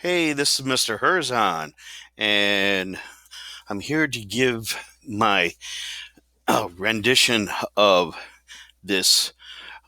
Hey, this is Mr. Herzon, and I'm here to give my rendition of this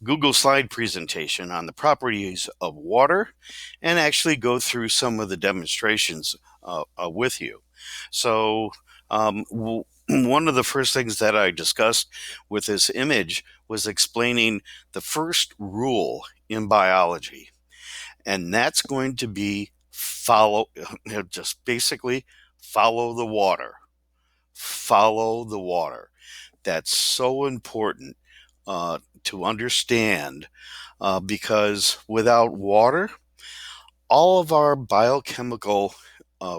Google slide presentation on the properties of water and actually go through some of the demonstrations with you. So, one of the first things that I discussed with this image was explaining the first rule in biology, and that's going to be just basically follow the water. Follow the water. That's so important to understand because without water, all of our biochemical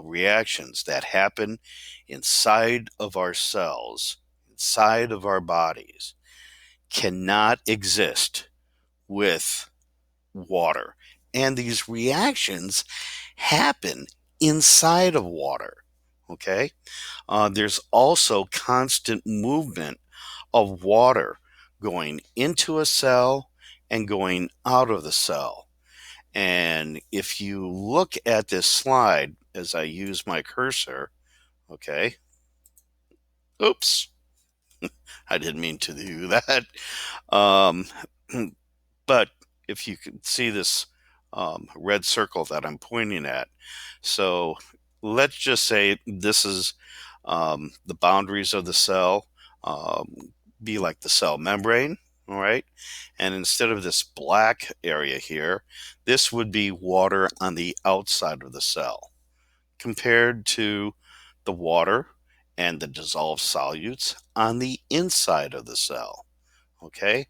reactions that happen inside of our cells, inside of our bodies, cannot exist with water. And these reactions happen inside of water. Okay. There's also constant movement of water going into a cell and going out of the cell. And if you look at this slide as I use my cursor, okay, oops, I didn't mean to do that. Um, but if you can see this red circle that I'm pointing at, so let's just say this is the boundaries of the cell, be like the cell membrane, all right? And instead of this black area here, this would be water on the outside of the cell compared to the water and the dissolved solutes on the inside of the cell. Okay,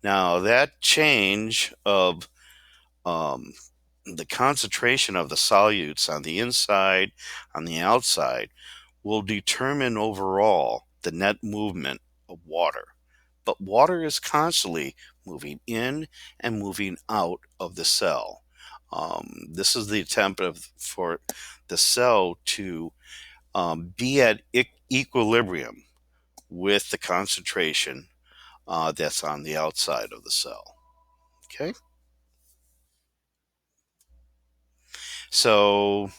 now that change of um, the concentration of the solutes on the inside, on the outside, will determine overall the net movement of water. But water is constantly moving in and moving out of the cell. This is the attempt for the cell to be at equilibrium with the concentration that's on the outside of the cell. Okay, so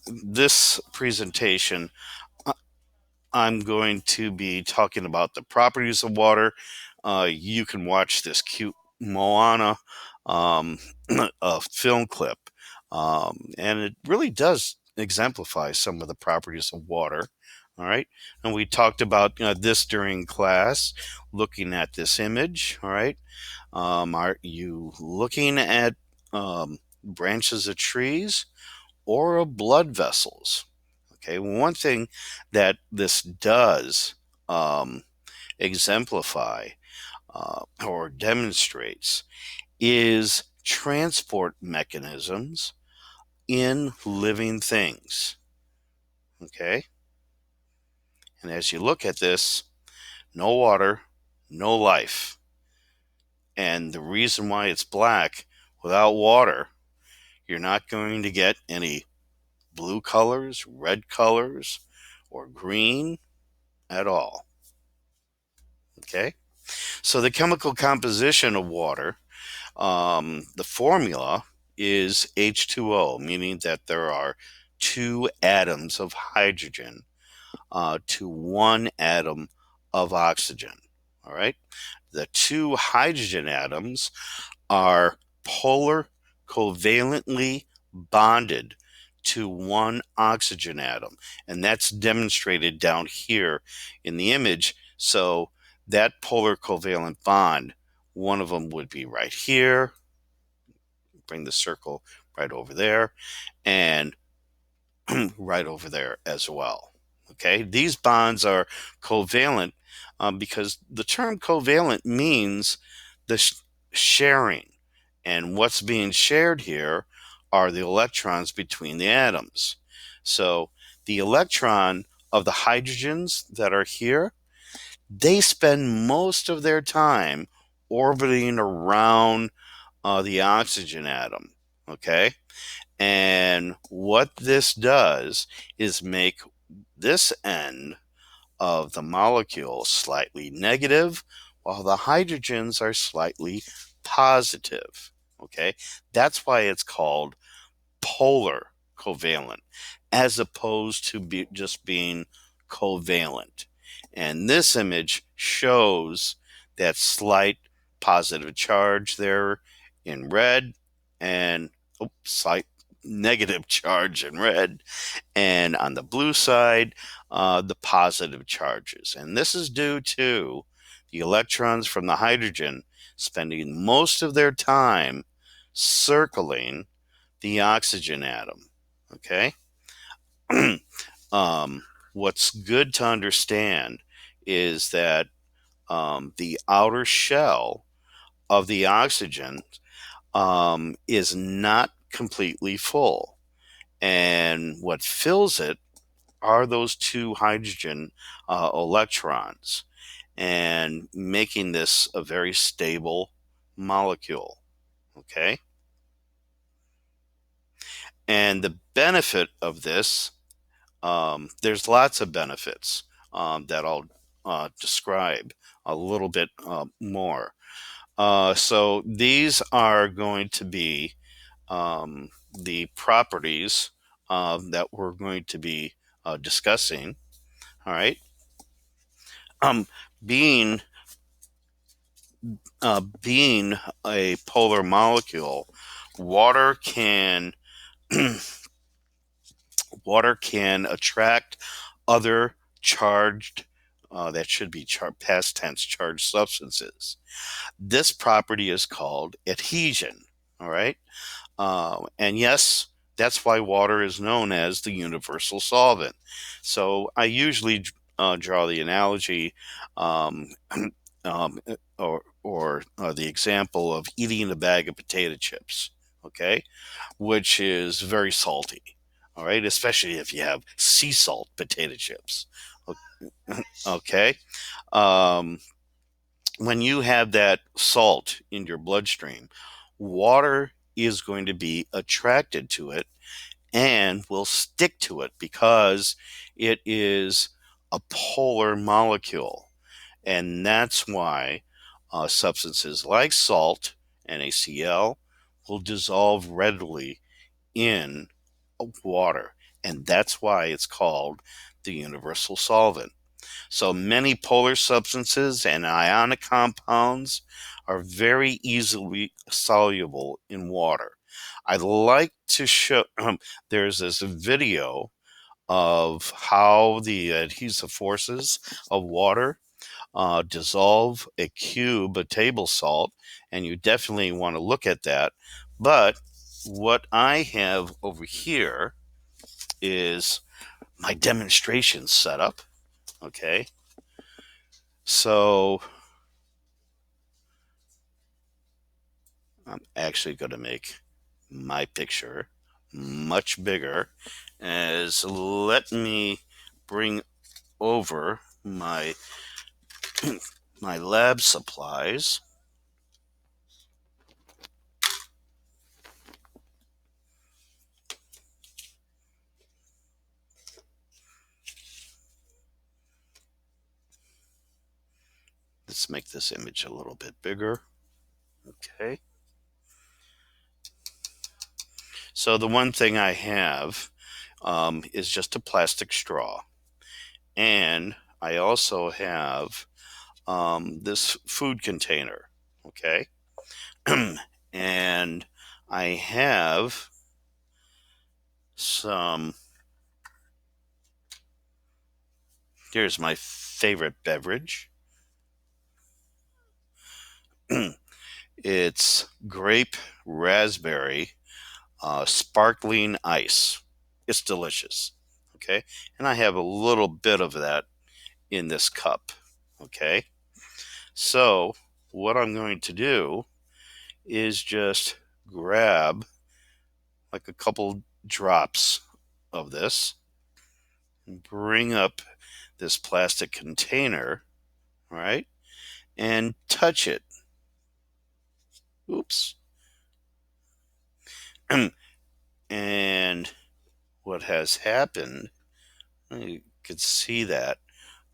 this presentation, uh, I'm going to be talking about the properties of water. You can watch this cute Moana um, a film clip, and it really does exemplify some of the properties of water. All right, and we talked about this during class, looking at this image. All right, are you looking at branches of trees or of blood vessels? Okay, one thing that this does um, exemplify or demonstrates is transport mechanisms in living things. Okay, and as you look at this, no water, no life. And the reason why it's black, without water, you're not going to get any blue colors, red colors, or green at all. Okay? So the chemical composition of water, the formula is H2O, meaning that there are two atoms of hydrogen to one atom of oxygen. All right? The two hydrogen atoms are polar covalently bonded to one oxygen atom. And that's demonstrated down here in the image. So that polar covalent bond, one of them would be right here, bring the circle right over there, and right over there as well. Okay, these bonds are covalent because the term covalent means the sharing. And what's being shared here are the electrons between the atoms. So the electron of the hydrogens that are here, they spend most of their time orbiting around the oxygen atom. Okay. And what this does is make this end of the molecule slightly negative, while the hydrogens are slightly positive. Okay, that's why it's called polar covalent, as opposed to just being covalent. And this image shows that slight positive charge there in red, and slight negative charge in red, and on the blue side, the positive charges. And this is due to the electrons from the hydrogen spending most of their time circling the oxygen atom. Okay? What's good to understand is that the outer shell of the oxygen is not completely full. And what fills it are those two hydrogen electrons, and making this a very stable molecule. Okay? And the benefit of this, there's lots of benefits that I'll describe a little bit more. So these are going to be the properties that we're going to be discussing. All right. Um, being being a polar molecule, water can water can attract other charged, that should be past tense, charged substances. This property is called adhesion. All right. And yes, that's why water is known as the universal solvent. So I usually draw the analogy, um, um, or the example of eating a bag of potato chips, okay, which is very salty. All right, especially if you have sea salt potato chips. Okay. Um, when you have that salt in your bloodstream, water is going to be attracted to it and will stick to it because it is a polar molecule. And that's why substances like salt, NaCl, will dissolve readily in water. And that's why it's called the universal solvent. So many polar substances and ionic compounds are very easily soluble in water. I'd like to show, there's this video of how the adhesive forces of water dissolve a cube of table salt, and you definitely want to look at that. But what I have over here is my demonstration setup. Okay. So I'm actually going to make my picture much bigger. As let me bring over my my lab supplies. Let's make this image a little bit bigger. Okay. So the one thing I have is just a plastic straw. And I also have this food container. Okay. And I have some, here's my favorite beverage. It's grape raspberry sparkling ice. It's delicious. Okay. And I have a little bit of that in this cup. Okay. So what I'm going to do is just grab like a couple drops of this, bring up this plastic container, right, and touch it. Oops. And what has happened, you could see that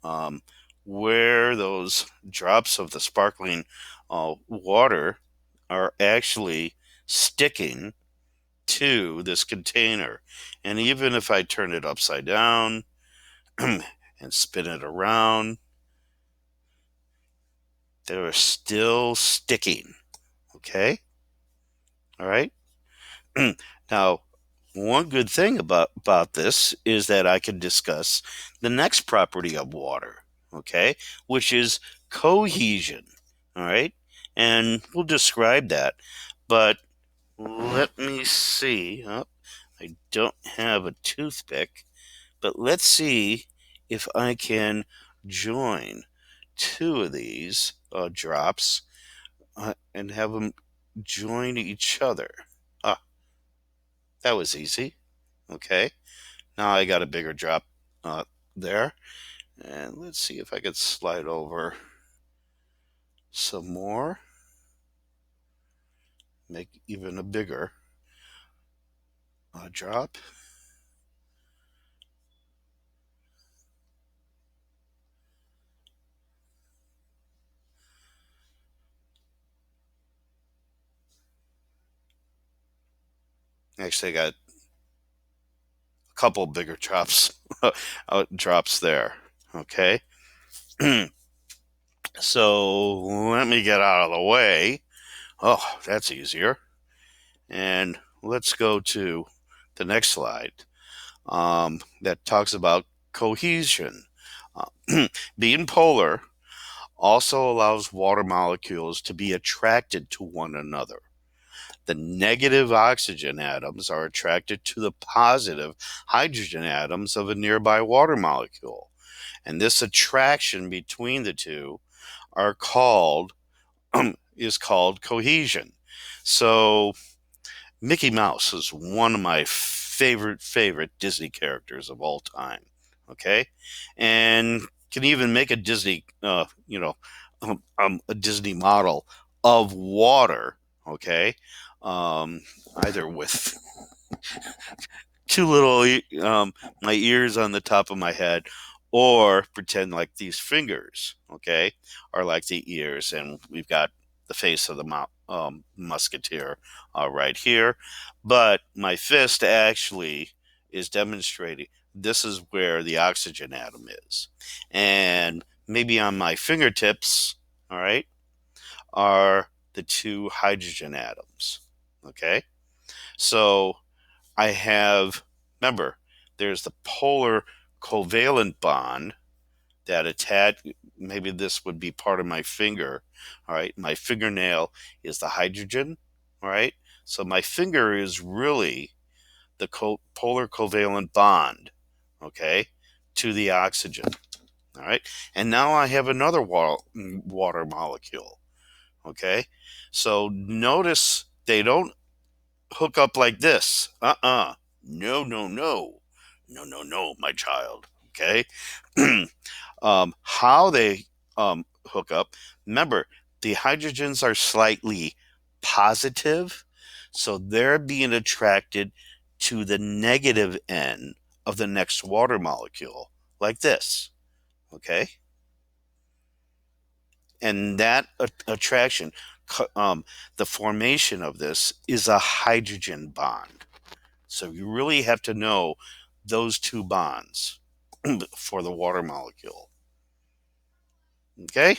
um, where those drops of the sparkling water are actually sticking to this container. And even if I turn it upside down and spin it around, they're still sticking. Okay? All right? Now, one good thing about this is that I can discuss the next property of water, okay, which is cohesion. All right? And we'll describe that. But let me see. Oh, I don't have a toothpick, but let's see if I can join two of these drops and have them join each other. Ah, that was easy. Okay. Now I got a bigger drop uh, there. And let's see if I could slide over some more. Make even a bigger drop. Actually, I got a couple bigger drops, drops there. Okay. So let me get out of the way. Oh, that's easier. And let's go to the next slide that talks about cohesion. Being polar also allows water molecules to be attracted to one another. The negative oxygen atoms are attracted to the positive hydrogen atoms of a nearby water molecule. And this attraction between the two are called is called cohesion. So Mickey Mouse is one of my favorite Disney characters of all time. Okay, and can even make a Disney, a Disney model of water. Okay, either with two little my ears on the top of my head, or pretend like these fingers, okay, are like the ears, and we've got the face of the musketeer right here. But my fist actually is demonstrating this is where the oxygen atom is, and maybe on my fingertips, all right, are the two hydrogen atoms. Okay, so I have, remember, there's the polar covalent bond that attach. Maybe this would be part of my finger. All right. My fingernail is the hydrogen. All right. So my finger is really the polar covalent bond. Okay. To the oxygen. All right. And now I have another water molecule. Okay. So notice they don't hook up like this. No, no, no. No, no, no, my child. Okay. How they hook up. Remember, the hydrogens are slightly positive, so they're being attracted to the negative end of the next water molecule, like this. Okay. And that attraction, the formation of this is a hydrogen bond. So you really have to know those two bonds for the water molecule. Okay?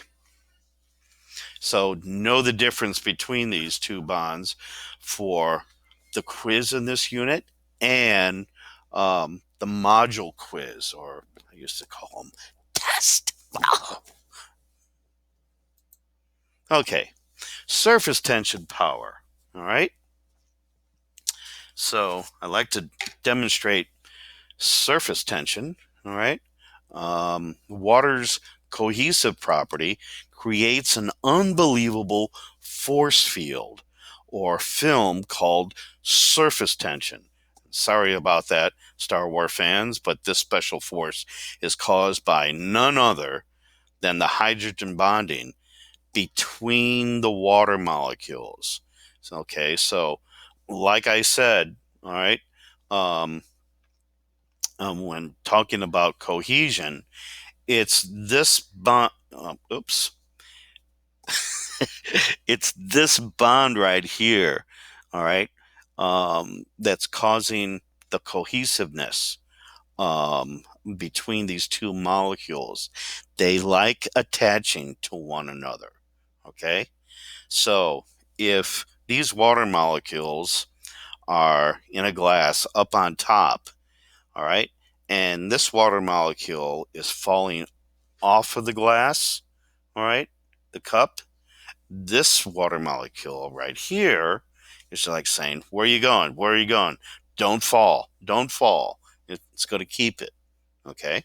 So know the difference between these two bonds for the quiz in this unit and the module quiz, or I used to call them test. Okay, surface tension power. All right. So I like to demonstrate surface tension. All right. Water's cohesive property creates an unbelievable force field or film called surface tension. Sorry about that, Star Wars fans, but this special force is caused by none other than the hydrogen bonding between the water molecules. Okay, so like I said, all right, um, when talking about cohesion, it's this bond. Oops, it's this bond right here. All right, that's causing the cohesiveness between these two molecules. They like attaching to one another. Okay? So if these water molecules are in a glass up on top, all right, and this water molecule is falling off of the glass, all right, the cup, this water molecule right here is like saying, where are you going? Where are you going? Don't fall. Don't fall. It's going to keep it. Okay.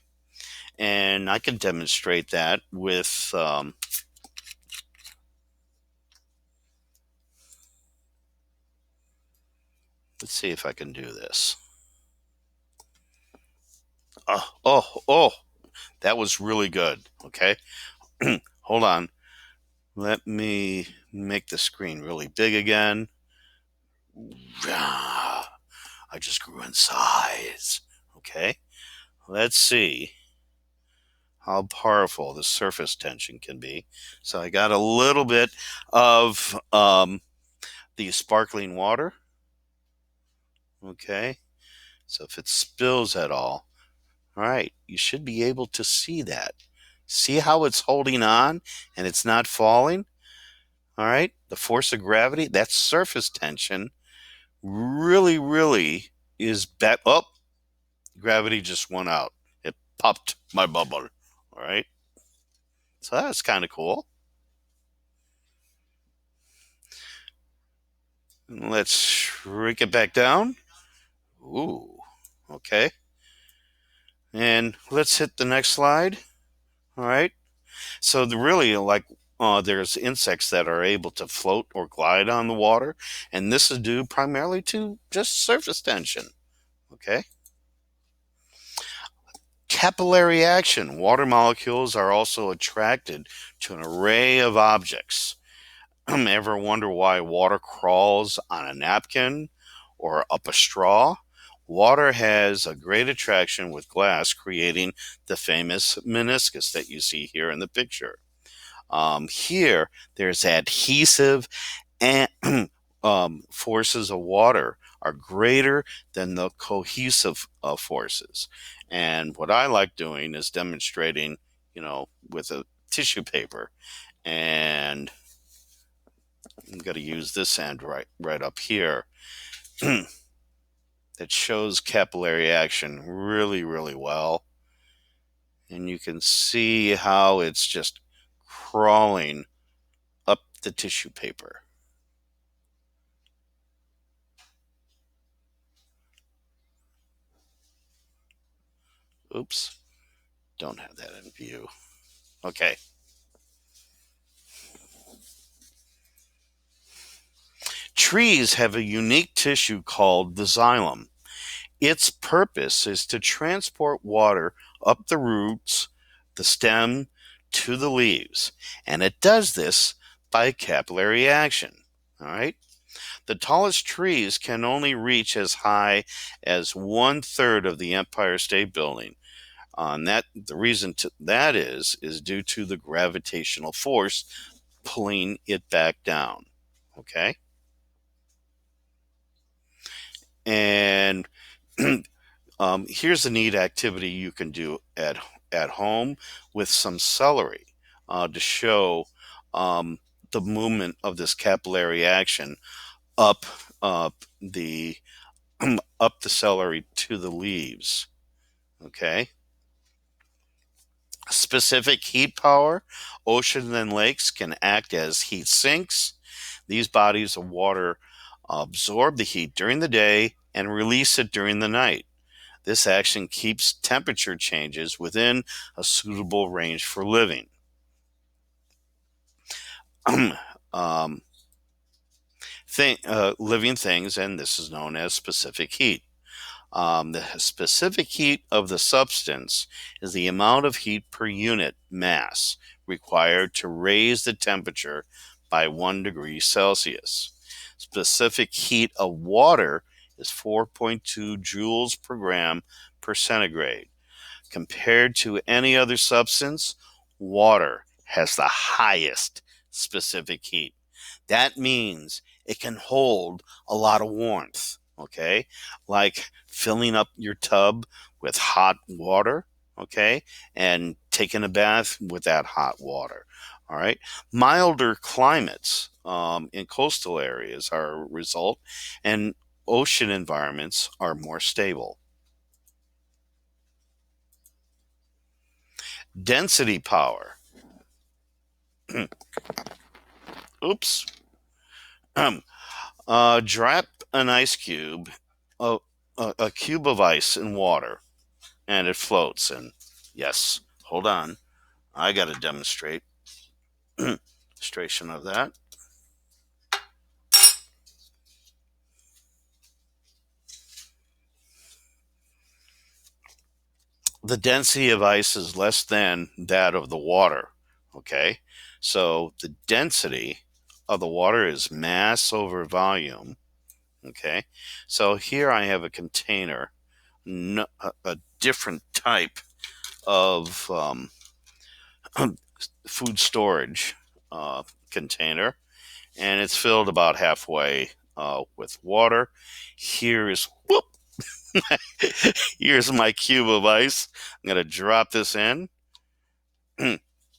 And I can demonstrate that with, let's see if I can do this. Oh, that was really good. Okay. Hold on. Let me make the screen really big again. I just grew in size. Okay. Let's see how powerful the surface tension can be. So I got a little bit of the sparkling water. Okay. So if it spills at all right, you should be able to see that. See how it's holding on and it's not falling? All right. The force of gravity, that surface tension really is bet. Oh, gravity just went out. It popped my bubble. All right. So that's kind of cool. Let's shrink it back down. Ooh, okay. And let's hit the next slide. All right. So really, like, there's insects that are able to float or glide on the water, and this is due primarily to just surface tension. Okay. Capillary action. Water molecules are also attracted to an array of objects. Ever wonder why water crawls on a napkin or up a straw? Water has a great attraction with glass, creating the famous meniscus that you see here in the picture. Here, there's adhesive and forces of water are greater than the cohesive forces. And what I like doing is demonstrating, with a tissue paper. And I'm going to use this end right up here that shows capillary action really well. And you can see how it's just crawling up the tissue paper. Oops, don't have that in view. Okay. Trees have a unique tissue called the xylem. Its purpose is to transport water up the roots, the stem, to the leaves, and it does this by capillary action. All right. The tallest trees can only reach as high as 1/3 of the Empire State Building. And that the reason that is due to the gravitational force pulling it back down. Okay. And here's a neat activity you can do at home with some celery to show um, the movement of this capillary action up the up the celery to the leaves. Okay. Specific heat power. Oceans and lakes can act as heat sinks. These bodies of water absorb the heat during the day and release it during the night. This action keeps temperature changes within a suitable range for living. um, Living things, and this is known as specific heat. The specific heat of the substance is the amount of heat per unit mass required to raise the temperature by 1 degree Celsius. Specific heat of water is 4.2 joules per gram per centigrade. Compared to any other substance, water has the highest specific heat. That means it can hold a lot of warmth, okay? Like filling up your tub with hot water, okay? And taking a bath with that hot water, all right? Milder climates in coastal areas are a result, and ocean environments are more stable. Density power. Oops. Drop an ice cube, a, a cube of ice in water, and it floats. And yes, hold on, I got to demonstrate demonstration of that. The density of ice is less than that of the water. Okay, so the density of the water is mass over volume. Okay, so here I have a container, a different type of food storage container, and it's filled about halfway with water. Here is whoop. Here's my cube of ice. I'm gonna drop this in.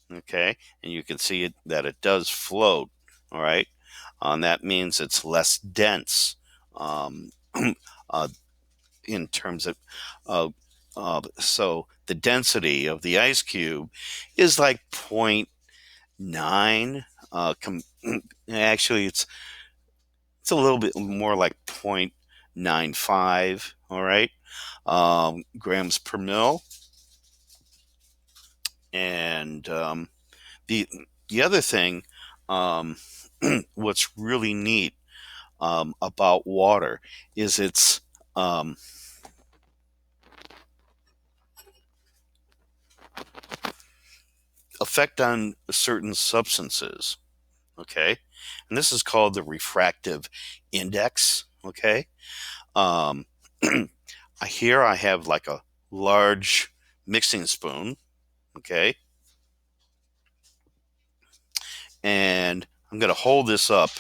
Okay, and you can see that it does float. All right, that means it's less dense um, uh, in terms of. So the density of the ice cube is like 0.9. Actually, it's a little bit more like 0.95. All right, grams per mil. And the the other thing, um, what's really neat about water is its um, effect on certain substances. Okay, and this is called the refractive index. Okay, um, here I have like a large mixing spoon. Okay, and I'm going to hold this up.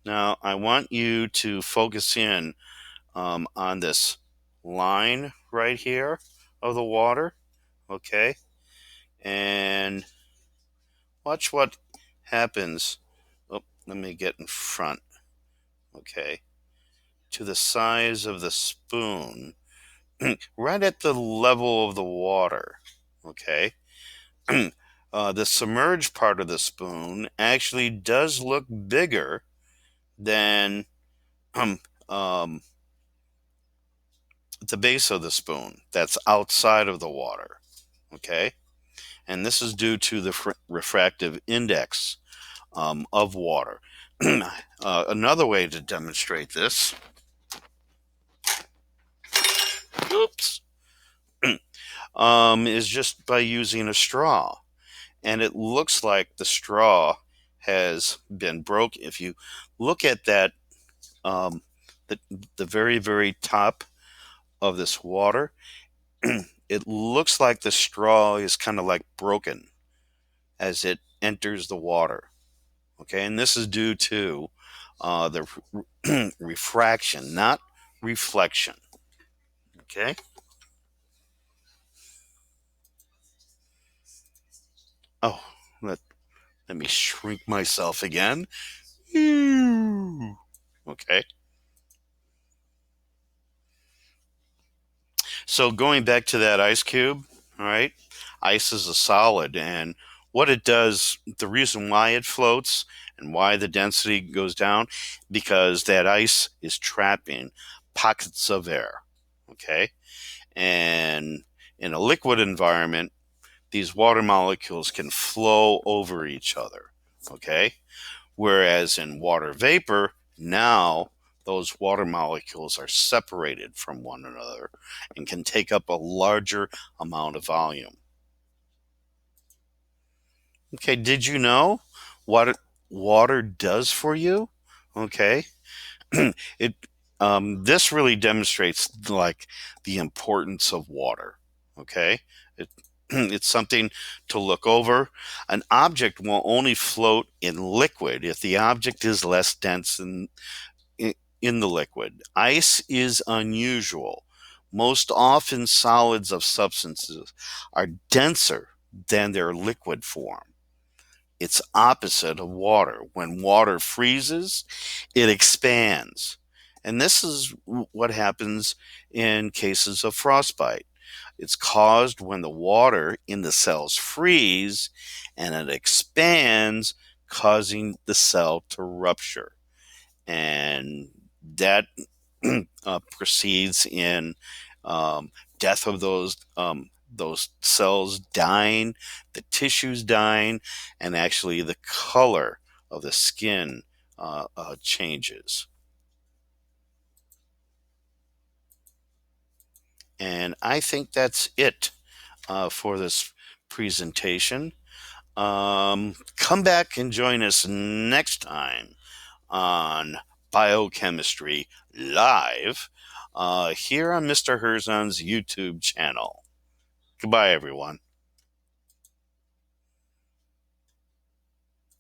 Now I want you to focus in on this line right here of the water. Okay, and watch what happens. Oh, let me get in front. Okay, to the size of the spoon, right at the level of the water. Okay, the submerged part of the spoon actually does look bigger than um, um, the base of the spoon that's outside of the water. Okay, and this is due to the refractive index of water. Another way to demonstrate this, oops, is just by using a straw. And it looks like the straw has been broken. If you look at that, um, the, the very, very top of this water, it looks like the straw is kind of like broken as it enters the water. Okay, and this is due to the refraction, not reflection. Okay. Oh, let me shrink myself again. Okay. So going back to that ice cube, all right, ice is a solid, and what it does, the reason why it floats and why the density goes down, because that ice is trapping pockets of air. Okay. And in a liquid environment, these water molecules can flow over each other. Okay. Whereas in water vapor, now those water molecules are separated from one another and can take up a larger amount of volume. Okay, did you know what water does for you? Okay, it this really demonstrates like the importance of water. Okay, it, It's something to look over. An object will only float in liquid if the object is less dense in the liquid. Ice is unusual. Most often, solids of substances are denser than their liquid form. It's opposite of water. When water freezes, it expands. And this is what happens in cases of frostbite. It's caused when the water in the cells freeze and it expands, causing the cell to rupture. And that proceeds in death of those cells dying, the tissues dying, and actually the color of the skin changes. And I think that's it for this presentation. Come back and join us next time on Biochemistry Live here on Mr. Herzon's YouTube channel. Goodbye, everyone.